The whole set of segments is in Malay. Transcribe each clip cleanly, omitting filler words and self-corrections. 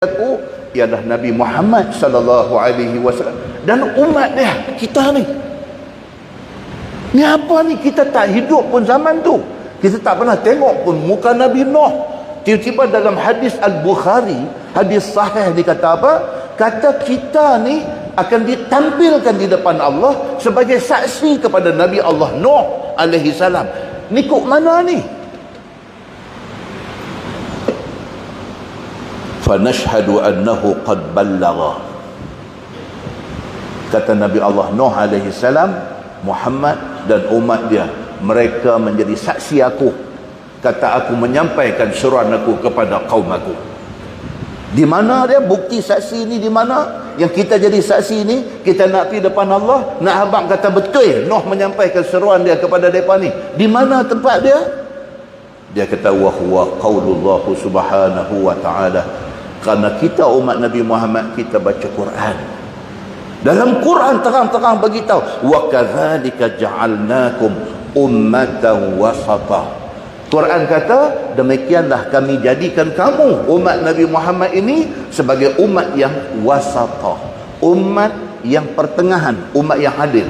Satu ialah Nabi Muhammad sallallahu alaihi wasallam dan umat dia, kita ni. Ni apa ni, kita tak hidup pun zaman tu. Kita tak pernah tengok pun muka Nabi Nuh. Tiba-tiba dalam hadis Al-Bukhari, hadis sahih dikata apa? Kata kita ni akan ditampilkan di depan Allah sebagai saksi kepada Nabi Allah Nuh alaihi salam. Ni kok mana ni? Fanashhadu annahu qad ballagha. Kata Nabi Allah Nuh alaihi salam, Muhammad dan umat dia, mereka menjadi saksi aku. Kata aku menyampaikan seruan aku kepada kaum aku. Di mana dia bukti saksi ni, di mana yang kita jadi saksi ni? Kita nak pergi depan Allah, nak abang kata betul Nuh menyampaikan seruan dia kepada mereka ni. Di mana tempat dia? Dia kata wa huwa qaulullah subhanahu wa ta'ala. Kerana kita umat Nabi Muhammad, kita baca Quran. Dalam Quran terang-terang beritahu, wa kadzalika ja'alnakum ummatan wasata. Quran kata, demikianlah kami jadikan kamu umat Nabi Muhammad ini sebagai umat yang wasata, umat yang pertengahan, umat yang adil.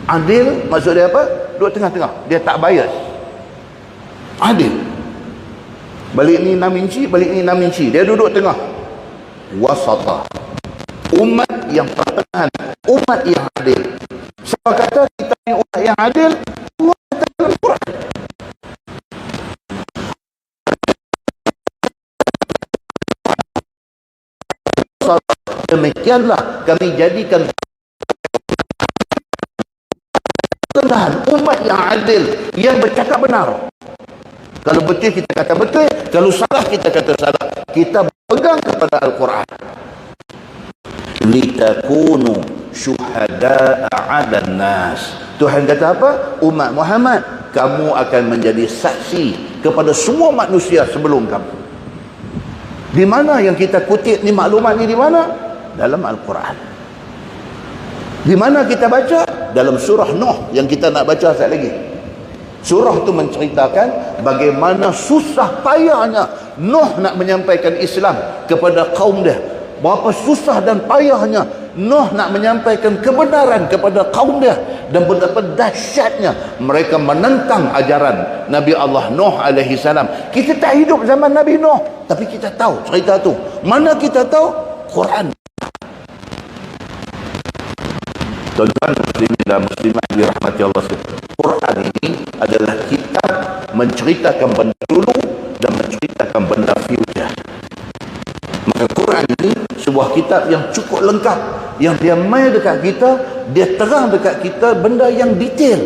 Adil maksud dia apa? Duduk tengah-tengah, dia tak bias. Adil. Balik ni 6 inci, balik ni 6 inci, dia duduk tengah. Wasata, umat yang pertengahan, umat yang adil. Siapa kata kita ni umat yang adil? Allah kata dalam Quran. Demikianlah kami jadikan pertengahan, umat yang adil, yang bercakap benar. Kalau betul kita kata betul, kalau salah kita kata salah. Kita pegang kepada Al-Quran. Litakunu syuhada'a 'alan nas. Tuhan kata apa? Umat Muhammad, kamu akan menjadi saksi kepada semua manusia sebelum kamu. Di mana yang kita kutip ni, maklumat ni di mana? Dalam Al-Quran. Di mana kita baca? Dalam surah Nuh yang kita nak baca sekali lagi. Surah tu menceritakan bagaimana susah payahnya Nuh nak menyampaikan Islam kepada kaum dia. Berapa susah dan payahnya Nuh nak menyampaikan kebenaran kepada kaum dia, dan betapa dahsyatnya mereka menentang ajaran Nabi Allah Nuh alaihi salam. Kita tak hidup zaman Nabi Nuh, tapi kita tahu cerita tu. Mana kita tahu? Quran. Tuan-tuan muslimin dan muslimat dirahmati Allah sekalian, Quran ini adalah kitab menceritakan benda dulu dan menceritakan benda future. Maka Quran ini sebuah kitab yang cukup lengkap, yang dia mai dekat kita, dia terang dekat kita benda yang detail.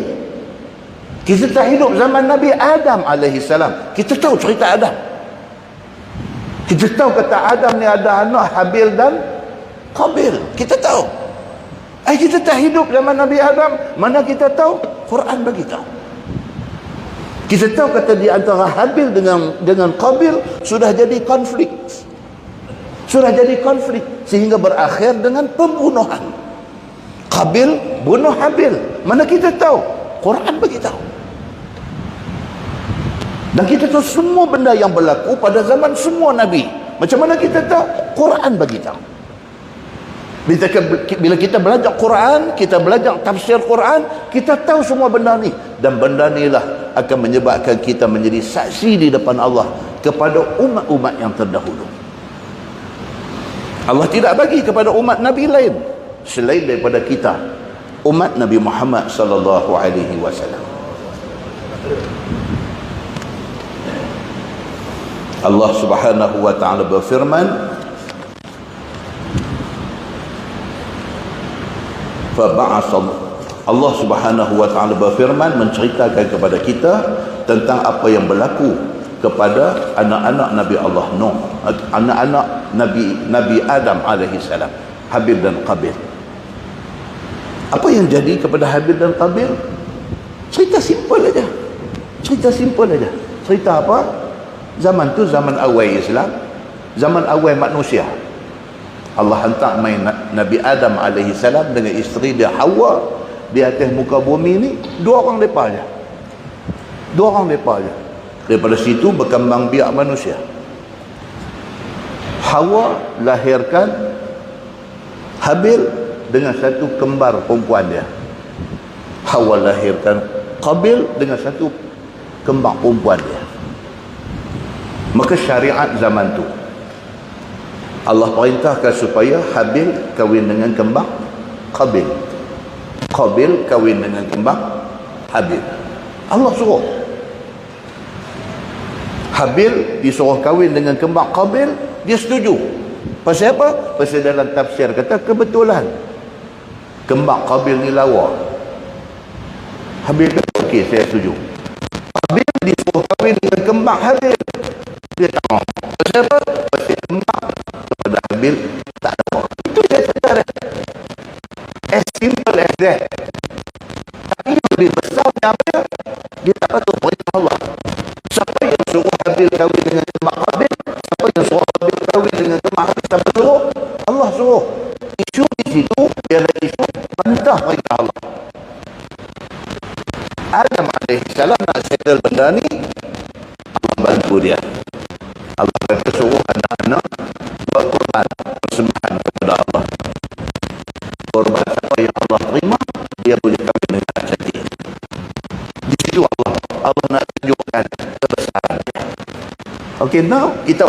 Kita tak hidup zaman Nabi Adam alaihi salam, kita tahu cerita Adam. Kita tahu kata Adam ni ada anak Habil dan Qabil, kita tahu. Kita tak hidup zaman Nabi Adam, mana kita tahu? Quran bagi tahu. Kita tahu kata di antara Habil dengan Qabil sudah jadi konflik. Sudah jadi konflik sehingga berakhir dengan pembunuhan. Qabil bunuh Habil. Mana kita tahu? Quran bagi tahu. Dan kita tahu semua benda yang berlaku pada zaman semua Nabi. Macam mana kita tahu? Quran bagi tahu. Bila kita belajar Quran, kita belajar tafsir Quran, kita tahu semua benda ni. Dan benda ni lah akan menyebabkan kita menjadi saksi di depan Allah kepada umat-umat yang terdahulu. Allah tidak bagi kepada umat Nabi lain selain daripada kita, umat Nabi Muhammad sallallahu alaihi wasallam. Allah Subhanahu wa taala berfirman, Allah Subhanahu wa taala berfirman menceritakan kepada kita tentang apa yang berlaku kepada anak-anak Nabi Allah Nuh, anak-anak Nabi Adam alaihi salam, Habil dan Qabil. Apa yang jadi kepada Habil dan Qabil? Cerita simple aja. Cerita simple aja. Cerita apa? Zaman tu zaman awal Islam, zaman awal manusia. Allah hantar main Nabi Adam alaihi salam dengan isteri dia Hawa di atas muka bumi ni, dua orang depa aja. Dua orang depa aja. Daripada situ berkembang biak manusia. Hawa lahirkan Habil dengan satu kembar perempuan dia. Hawa lahirkan Qabil dengan satu kembar perempuan dia. Maka syariat zaman tu Allah perintahkan supaya Habil kahwin dengan kembar Qabil, Qabil kahwin dengan kembar Habil. Allah suruh. Habil disuruh kahwin dengan kembar Qabil, dia setuju. Pasal apa? Pasal dalam tafsir kata kebetulan kembar Qabil ni lawa. Habil kata okey, saya setuju. Habil disuruh kahwin dengan kembar Habil, dia tak mau. Pasal apa? Pasal kembar kepada Habil tak ada. Itu dia sedar. As simple as that. Tapi lebih besarnya apa? Dia tak patuh perintah Allah. Siapa yang suruh Habil kahwin dengan kembar Habil? Siapa yang suruh Habil kahwin dengan kembar Habil? Siapa suruh? Allah suruh. Isu di situ ialah isu perintah perintah Allah. Adam alaihissalam nak settle benda ni, Allah bantu dia. Allah kata suruh anak-anak buat korban, persembahan kepada Allah. Korban apa yang Allah terima, dia boleh kahwin dengan cantik. Di situ Allah nak tunjukkan kebesaran dia. Okay, now kita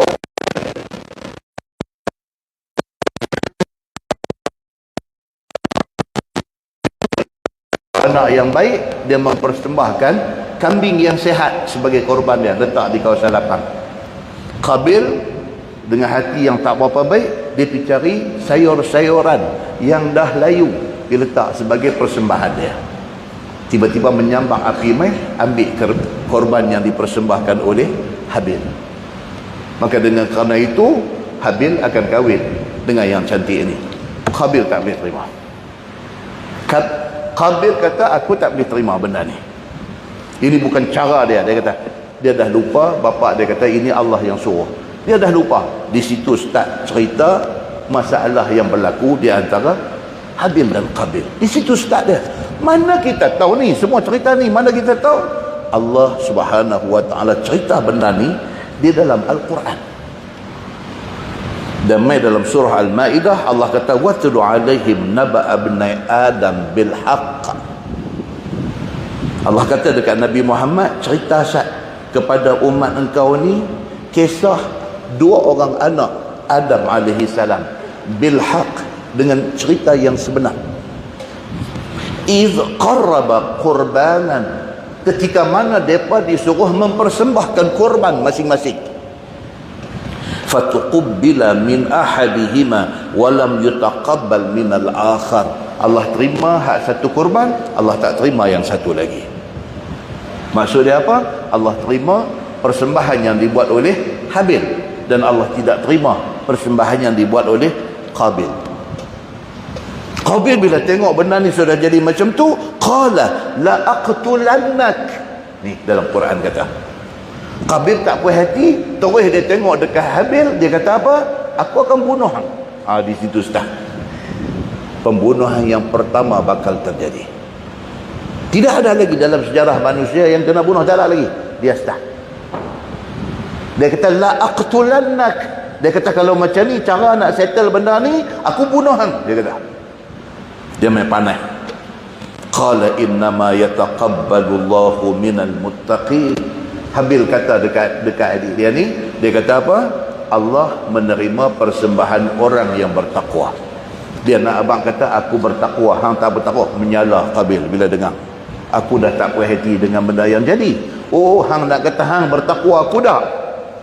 anak yang baik, dia mempersembahkan kambing yang sehat sebagai korban dia, letak di kawasan lapang. Qabil dengan hati yang tak berapa baik, dia pergi cari sayur-sayuran yang dah layu, dia letak sebagai persembahan dia. Tiba-tiba menyambang api mai, ambil korban yang dipersembahkan oleh Habil. Maka dengan kerana itu, Habil akan kahwin dengan yang cantik ini. Qabil tak boleh terima. Qabil kata, aku tak boleh terima benda ni. Ini bukan cara dia. Dia kata, dia dah lupa. Bapa dia kata, ini Allah yang suruh. Dia dah lupa. Di situ start cerita masalah yang berlaku di antara Habil dan Qabil. Di situ start dia. Mana kita tahu ni, semua cerita ni, mana kita tahu? Allah Subhanahu wa ta'ala cerita benda ni di dalam Al-Quran. Dan mai dalam surah Al-Ma'idah, Allah kata, watlu alaihim naba'a bnai Adam bil haqq. Allah kata dekat Nabi Muhammad, cerita kepada umat engkau ni kisah dua orang anak Adam alaihi salam bil haqq, dengan cerita yang sebenar. Iz qarraba qurbanan, ketika mana mereka disuruh mempersembahkan korban masing-masing. Fatuqbila min ahadihima walam yutaqabbal min al-akhar. Allah terima hak satu korban, Allah tak terima yang satu lagi. Maksud dia apa? Allah terima persembahan yang dibuat oleh Habil, dan Allah tidak terima persembahan yang dibuat oleh Qabil. Qabil bila tengok benda ni sudah jadi macam tu, qala la aqtulannak. Ni dalam Quran kata. Qabil tak puas hati, terus dia tengok dekat Habil, dia kata apa? Aku akan bunuh hang. Di situ start. Pembunuhan yang pertama bakal terjadi. Tidak ada lagi dalam sejarah manusia yang kena bunuh, tak ada lagi. Dia start. Dia kata la aqtulannak. Dia kata kalau macam ni cara nak settle benda ni, aku bunuh hang. Dia kata. Dia main panah. Qala innama yataqabbalu Allahu minal muttaqin. Habil kata dekat adik dia ni, dia kata apa? Allah menerima persembahan orang yang bertakwa. Dia nak abang kata, aku bertakwa, hang tak bertakwa. Menyalah Qabil bila dengar. Aku dah tak puas hati dengan benda yang jadi. Oh, hang nak kata hang bertakwa, aku dah.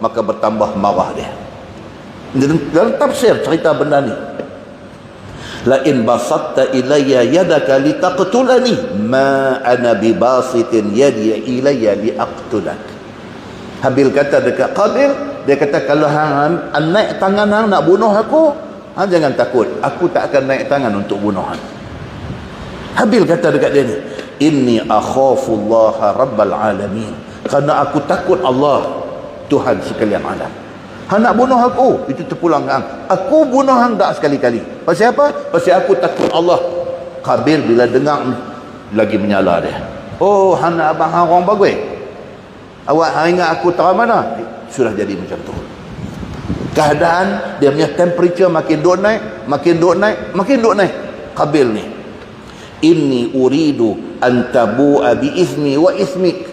Maka bertambah marah dia. Dalam tafsir cerita benda ni, la in basatta ilayya yadaka litaqtulani ma ana bibasitin yadi ilayya liaqtulak. Habil kata dekat Qabil, dia kata kalau hang naik tangan hang nak bunuh aku, hang jangan takut, aku tak akan naik tangan untuk bunuh hang. Habil kata dekat dia ni, inni akhafullaha rabbal alamin, kerana aku takut Allah, Tuhan sekalian alam. Hang nak bunuh aku, itu terpulang hang. Aku bunuh hang tak sekali-kali. Pasal apa? Pasal aku takut Allah. Qabil bila dengar lagi menyala dia. Oh, hang nak abang hang orang bagus. Awak hang ingat aku tahu mana? Sudah jadi macam tu. Keadaan dia punya temperature makin duk naik, makin duk naik. Qabil ni, inni uridu an tabu'a bi ismi wa ismik.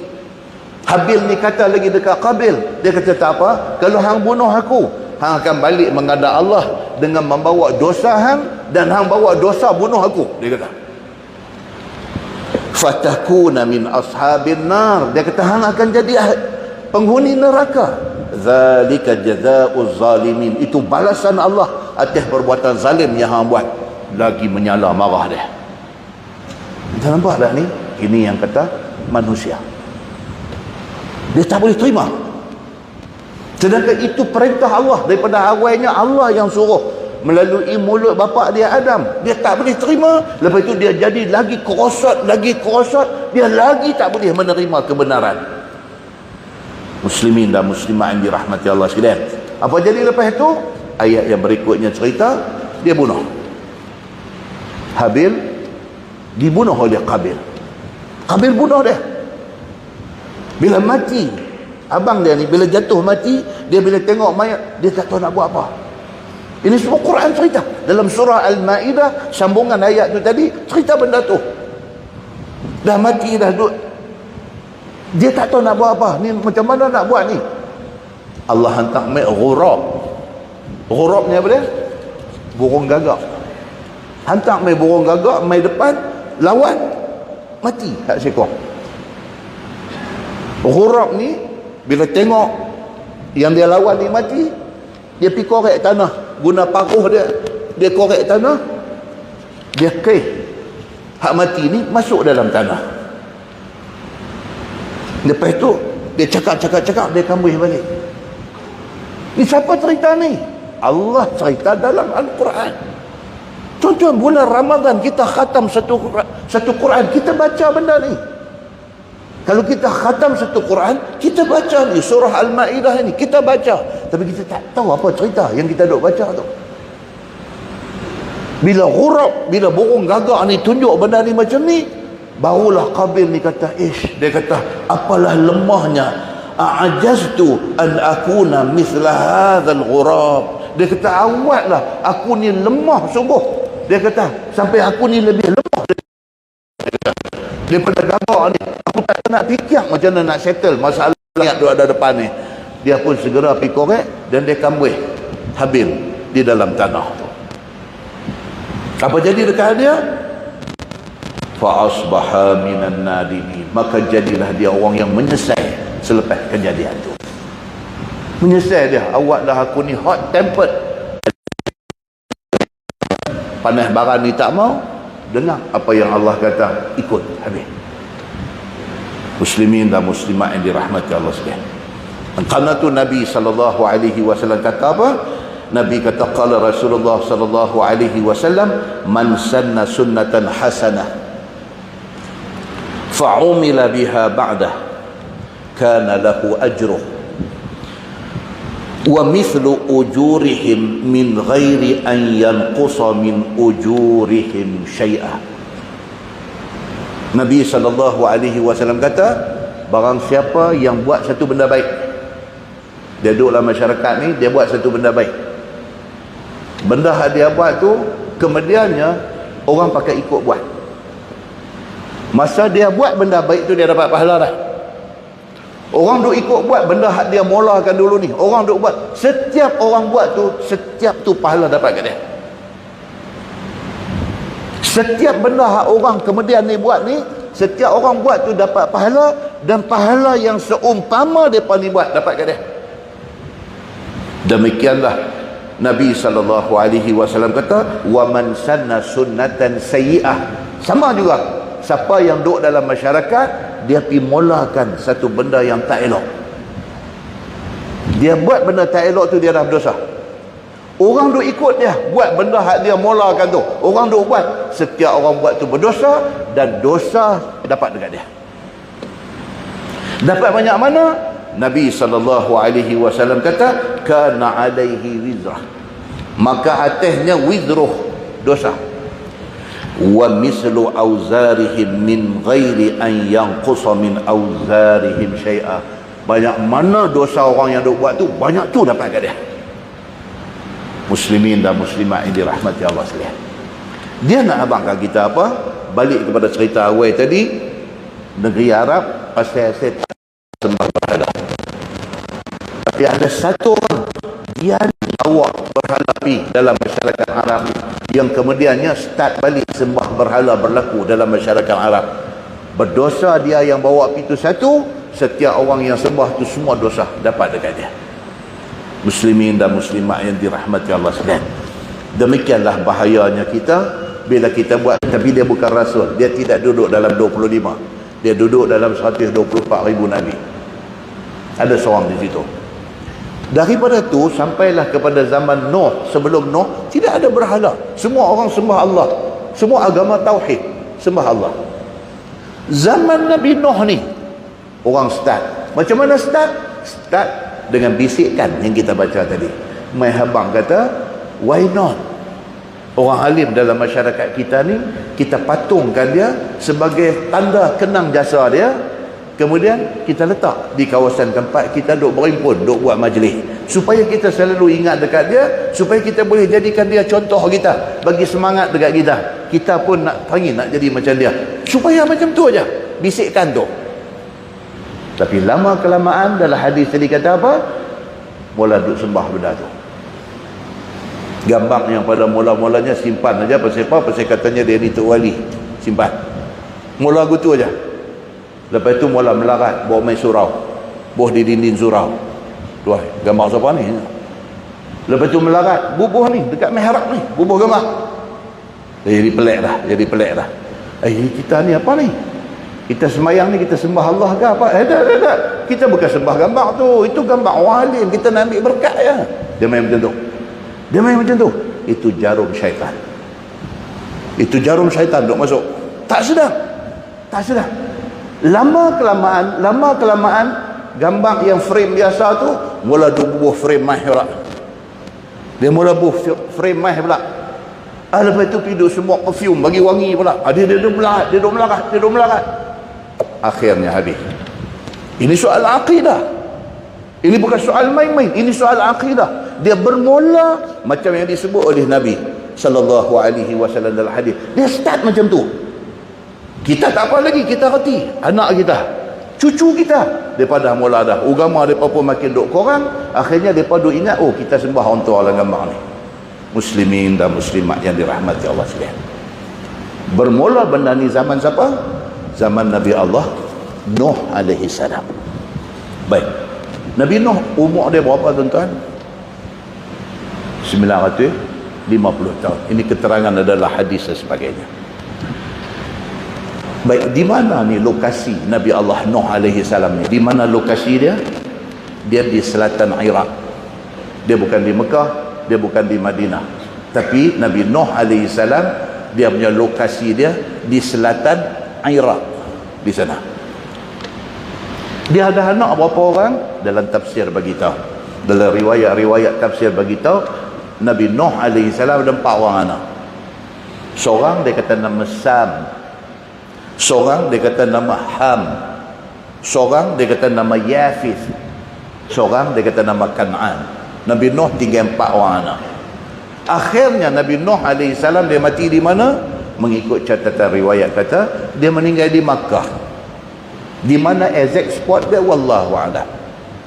Habil ni kata lagi dekat Qabil, dia kata tak apa, kalau hang bunuh aku, hang akan balik menghadap Allah dengan membawa dosa hang, dan hang bawa dosa bunuh aku, dia kata. Fatakuna min ashabin nar, dia kata hang akan jadi penghuni neraka. Zalika jazaa'uz zalimin, itu balasan Allah atas perbuatan zalim yang hang buat. Lagi menyala marah dia. Kita nampak dah ni, ini yang kata manusia. Dia tak boleh terima. Sedangkan itu perintah Allah, daripada awalnya Allah yang suruh melalui mulut bapa dia Adam. Dia tak boleh terima. Lepas itu dia jadi lagi kerosot, dia lagi tak boleh menerima kebenaran. Muslimin dan muslimat yang dirahmati Allah sekalian, apa jadi lepas itu? Ayat yang berikutnya cerita, dia bunuh Habil, dibunuh oleh Qabil. Qabil bunuh dia. Bila mati, abang dia ni bila jatuh mati, dia bila tengok mayat, dia tak tahu nak buat apa. Ini semua Quran cerita dalam surah Al-Ma'idah, sambungan ayat tu tadi cerita benda tu. Dah mati dah duduk, dia tak tahu nak buat apa. Ni macam mana nak buat ni? Allah hantar mai ghurab. Ghurab ni apa dia? Burung gagak. Hantar mai burung gagak mai depan, lawan, mati hak seekor. Ghurab ni bila tengok yang dia lawan ni mati, dia pergi korek tanah, guna paruh dia korek tanah, dia hak mati ni masuk dalam tanah. Lepas tu dia cakap, dia kambuh balik. Ni siapa cerita ni? Allah cerita dalam Al-Quran. Tuan-tuan, bulan Ramadan kita khatam satu Quran, kita baca benda ni. Kalau kita khatam satu Quran, kita baca ni surah Al-Ma'idah ni, kita baca, tapi kita tak tahu apa cerita yang kita duk baca tu. Bila ghurab, bila burung gagak ni tunjuk benda ni macam ni, barulah Qabil ni kata, dia kata, apalah lemahnya, a'ajaztu an akuna mithla hadzal ghurab. Dia kata, awatlah aku ni lemah sungguh. Dia kata, sampai aku ni lebih lemah daripada gagak ni. Aku tak nak fikir macam mana nak settle masalah yang ada depan ni. Dia pun segera pergi korek dan dia kambuh Habil di dalam tanah tu. Apa jadi dekat dia? Fa asbaha minan nadimin, maka jadilah dia orang yang menyesal selepas kejadian tu. Menyesal dia, awaklah aku ni hot tempered, panas baran ni tak mau dengar apa yang Allah kata, ikut habis. Muslimin dan muslimat yang dirahmati Allah sekalian, kerana tu Nabi SAW kata apa? Nabi kata, qala Rasulullah SAW, man sanna sunnatan hasanah fa'umila biha ba'dah kana lahu ajruh wa mithlu ujurihim min ghairi an yanqusa min ujurihim syai'ah. Nabi SAW kata, barang siapa yang buat satu benda baik, dia duduk dalam masyarakat ni, dia buat satu benda baik, benda yang dia buat tu kemudiannya orang pakai ikut buat. Masa dia buat benda baik tu, dia dapat pahala dah. Orang duk ikut buat benda hak dia mulakan dulu ni, orang duk buat, setiap orang buat tu, setiap tu pahala dapat kat dia. Setiap benda hak orang kemudian ni buat ni, setiap orang buat tu dapat pahala, dan pahala yang seumpama depa ni buat dapat kat dia. Demikianlah Nabi SAW kata, wa man sanna sunnatan sayyi'ah. Sama juga, siapa yang duduk dalam masyarakat, dia pergi mulakan satu benda yang tak elok, dia buat benda tak elok tu, dia dah berdosa. Orang duk ikut dia buat benda yang dia mulakan tu, orang duk buat, setiap orang buat tu berdosa, dan dosa dapat dekat dia. Dapat banyak mana? Nabi SAW kata, kana alaihi wizrah, maka atasnya wizruh, dosa, wa mislu auzarihim min ghairi an yanqusa min auzarihim syai'a. Banyak mana dosa orang yang duk buat tu, banyak tu dapat kat dia. Muslimin dan muslimat yang dirahmati Allah sekalian. Dia nak abangkan kita apa? Balik kepada cerita awal tadi, negeri Arab pasal setan sembah berhala. Tapi ada satu orang dia bawa berhala api dalam masyarakat Arab yang kemudiannya start balik sembah berhala berlaku dalam masyarakat Arab. Berdosa dia yang bawa api itu satu, setiap orang yang sembah itu semua dosa dapat dekat dia. Muslimin dan muslimat yang dirahmati Allah sekalian. Demikianlah bahayanya kita bila kita buat, tapi dia bukan rasul, dia tidak duduk dalam 25, dia duduk dalam 124,000 Nabi. Ada seorang di situ. Daripada tu sampailah kepada zaman Nuh. Sebelum Nuh tidak ada berhala, semua orang sembah Allah, semua agama tauhid, sembah Allah. Zaman Nabi Nuh ni orang start. Macam mana start? Start dengan bisikan yang kita baca tadi. Mai habang kata, why not? Orang alim dalam masyarakat kita ni, kita patungkan dia sebagai tanda kenang jasa dia. Kemudian kita letak di kawasan tempat kita duk berhimpun, duk buat majlis, supaya kita selalu ingat dekat dia, supaya kita boleh jadikan dia contoh kita, bagi semangat dekat kita. Kita pun nak teringin nak jadi macam dia, supaya macam tu aja bisikkan tu. Tapi lama kelamaan dalam hadis tadi kata apa? Mula duk sembah benda tu. Gambar yang pada mula-mulanya simpan aja, pasal apa? Pasal katanya dia ni Tok Wali, simpan. Mula gitu aja. Lepas itu mula melarat, bawa main surau, buah di dinding surau. Tuh, gambar siapa ni? Lepas itu melarat, bubuh ni dekat mihrab ni, bubuh gambar. Jadi pelik dah. Kita ni apa ni? Kita sembahyang ni, kita sembah Allah ke apa? Tak. Kita bukan sembah gambar tu. Itu gambar orang alim, kita nak ambil berkat ya. Dia main macam tu. Itu jarum syaitan. Duk masuk. Tak sedar. Lama kelamaan gambar yang frame biasa tu mula bubuh frame mihrab. Dia mula bubuh frame mihrab. Lepas tu piduk semua perfume bagi wangi pula. Dia duduk melarat. Akhirnya habis. Ini soal akidah. Ini bukan soal main-main, ini soal akidah. Dia bermula macam yang disebut oleh Nabi sallallahu alaihi wasallam dalam hadis. Dia start macam tu. Kita tak apa lagi, kita reti anak kita, cucu kita, daripada mula dah agama depa pun makin duk kurang. Akhirnya depa duk ingat, oh kita sembah untuk dalam gambar ni. Muslimin dan muslimat yang dirahmati Allah sekalian. Bermula benda ni zaman siapa? Zaman Nabi Allah Nuh alaihi salam. Baik. Nabi Nuh umur dia berapa tuan-tuan? 950 tahun. Ini keterangan adalah hadis dan sebagainya. Baik, di mana ni lokasi Nabi Allah Nuh alaihi salam ni? Di mana lokasi dia? Dia di selatan Iraq. Dia bukan di Mekah, dia bukan di Madinah. Tapi Nabi Nuh alaihi salam dia punya lokasi dia di selatan Iraq, di sana. Dia ada anak berapa orang? Dalam tafsir bagi tahu. Dalam riwayat tafsir bagi tahu Nabi Nuh alaihi salam ada 4 orang anak. Seorang dia kata nama Sam. Seorang dia kata nama Ham. Seorang dia kata nama Yafith. Seorang dia kata nama Kan'an. Nabi Nuh tinggal 4 orang anak. Akhirnya Nabi Nuh alaihi salam dia mati di mana? Mengikut catatan riwayat kata dia meninggal di Makkah. Di mana exact spot dia wallahu a'lam.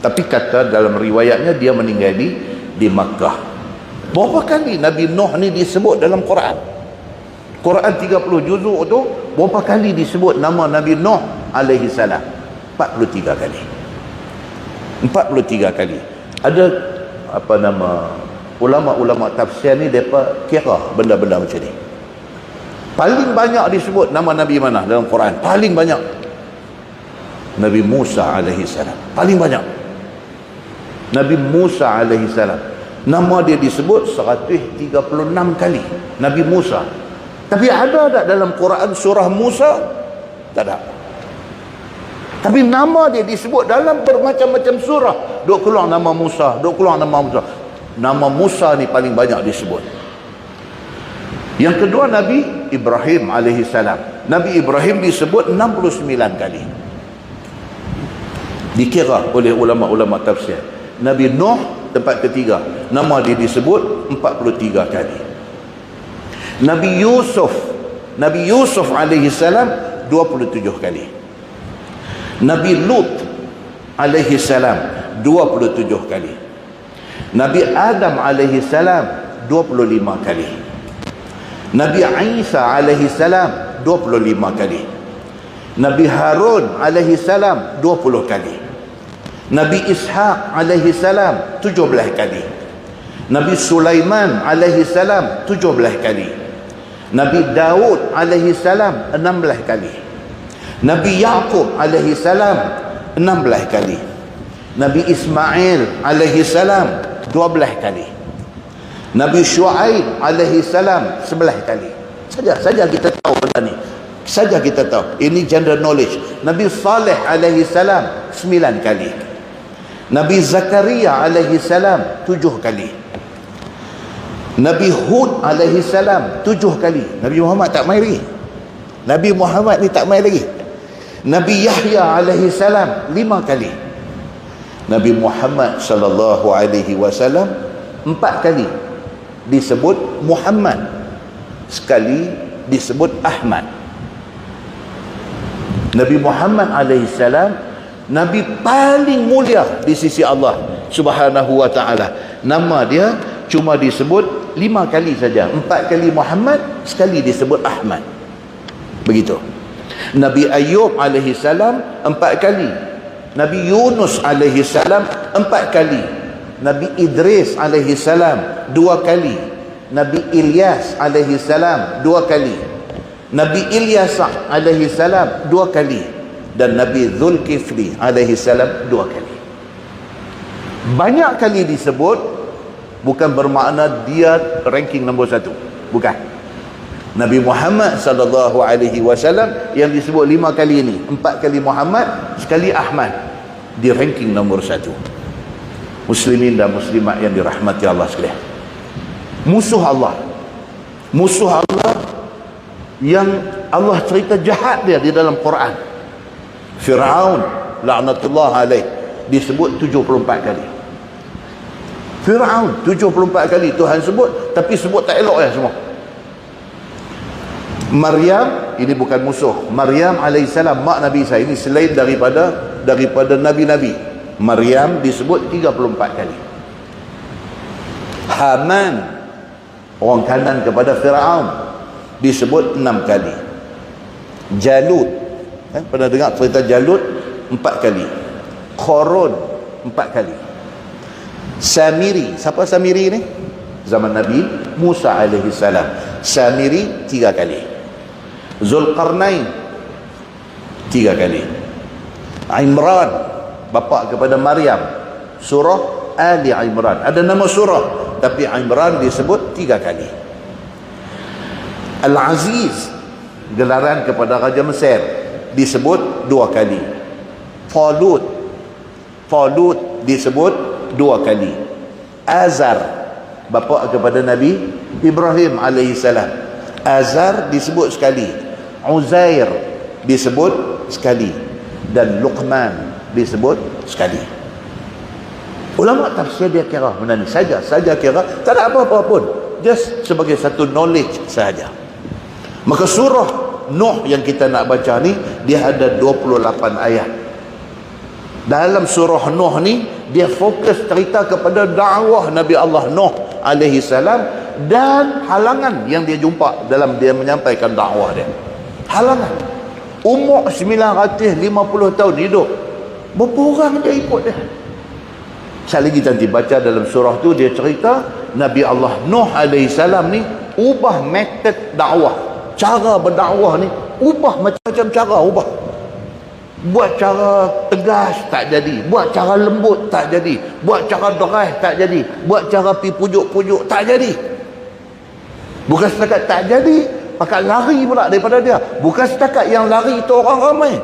Tapi kata dalam riwayatnya dia meninggal di Makkah. Berapa kali Nabi Nuh ni disebut dalam Quran? Quran 30 juzuk tu berapa kali disebut nama Nabi Nuh alaihi salam? 43 kali. 43 kali. Ada apa nama ulama-ulama tafsir ni depa kira benda-benda macam ni. Paling banyak disebut nama Nabi mana dalam Quran? Paling banyak Nabi Musa alaihi salam. Paling banyak Nabi Musa alaihi salam. Nama dia disebut 136 kali Nabi Musa. Tapi ada tak dalam Quran surah Musa? Tak ada. Tapi nama dia disebut dalam bermacam-macam surah. Duk keluar nama Musa, duk keluar nama Musa. Nama Musa ni paling banyak disebut. Yang kedua Nabi Ibrahim alaihi salam. Nabi Ibrahim disebut 69 kali. Dikira oleh ulama-ulama tafsir. Nabi Nuh tempat ketiga, nama dia disebut 43 kali. Nabi Yusuf alaihi salam 27 kali. Nabi Lut alaihi salam 27 kali. Nabi Adam alaihi salam 25 kali. Nabi Isa alaihi salam 25 kali. Nabi Harun alaihi salam 20 kali. Nabi Ishaq alaihi salam 17 kali. Nabi Sulaiman alaihi salam 17 kali. Nabi Daud alaihi salam 16 kali. Nabi Yaqub alaihi salam 16 kali. Nabi Ismail alaihi salam 12 kali. Nabi Shu'aib alaihi salam 11 kali. Saja kita tahu benda ni. Saja kita tahu. Ini general knowledge. Nabi Saleh alaihi salam 9 kali. Nabi Zakaria alaihi salam 7 kali. Nabi Hud alaihi salam 7 kali. Nabi Muhammad tak main lagi. Nabi Muhammad ni tak main lagi. Nabi Yahya alaihi salam 5 kali. Nabi Muhammad sallallahu alaihi wasallam 4 kali disebut Muhammad, sekali disebut Ahmad. Nabi Muhammad alaihi salam Nabi paling mulia di sisi Allah Subhanahu wa taala. Nama dia cuma disebut 5 kali saja. 4 kali Muhammad, sekali disebut Ahmad. Begitu. Nabi Ayub alaihi salam 4 kali. Nabi Yunus alaihi salam 4 kali. Nabi Idris alaihi salam 2 kali. Nabi Ilyas alaihi salam 2 kali. Nabi Ilyas alaihi salam 2 kali. Dan Nabi Zulkifli alaihi salam 2 kali. Banyak kali disebut bukan bermakna dia ranking nombor 1. Bukan. Nabi Muhammad sallallahu alaihi wasallam yang disebut 5 kali ini, 4 kali Muhammad, sekali Ahmad, di ranking nombor 1. Muslimin dan muslimat yang dirahmati Allah sekalian. Musuh Allah yang Allah cerita jahat dia di dalam Quran. Fir'aun laknatullah alaih disebut 74 kali. Fir'aun 74 kali Tuhan sebut, tapi sebut tak elok ya semua. Maryam, ini bukan musuh. Maryam alaihissalam, mak Nabi Isa, ini selain daripada nabi-nabi. Maryam disebut 34 kali. Haman, orang kanan kepada Fir'aun, disebut 6 kali. Jalut, pernah dengar cerita Jalut? 4 kali. Korun 4 kali. Samiri, siapa Samiri ni? Zaman Nabi Musa alaihi salam. Samiri 3 kali. Zulkarnain 3 kali. Imran, bapa kepada Maryam, surah Ali Imran, ada nama surah, tapi Imran disebut 3 kali. Al-Aziz, gelaran kepada Raja Mesir, disebut 2 kali. Talut disebut 2 kali. Azar, bapa kepada Nabi Ibrahim alaihissalam, Azar disebut sekali. Uzair disebut sekali. Dan Luqman disebut sekali. Ulama tafsir dia kira benda ni saja kira, tak ada apa-apa pun, just sebagai satu knowledge sahaja. Maka surah Nuh yang kita nak baca ni, dia ada 28 ayat. Dalam surah Nuh ni, dia fokus cerita kepada dakwah Nabi Allah Nuh alaihi salam dan halangan yang dia jumpa dalam dia menyampaikan dakwah dia. Halangan. Umur 950 tahun hidup, berapa orang dia ikut dia? Sekali lagi nanti baca dalam surah tu, dia cerita Nabi Allah Nuh alaihi salam ni ubah metod dakwah, cara berdakwah ni ubah macam-macam cara ubah. Buat cara tegas tak jadi, buat cara lembut tak jadi, buat cara deras tak jadi, buat cara pi pujuk-pujuk tak jadi. Bukan setakat tak jadi, pakat lari pula daripada dia. Bukan setakat yang lari itu orang ramai,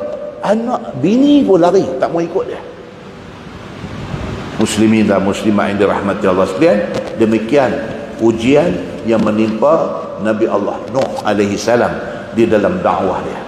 anak bini pun lari, tak mau ikut dia. Muslimin dan muslimat yang dirahmati Allah sekalian, demikian ujian yang menimpa Nabi Allah Nuh alaihi salam di dalam dakwah dia.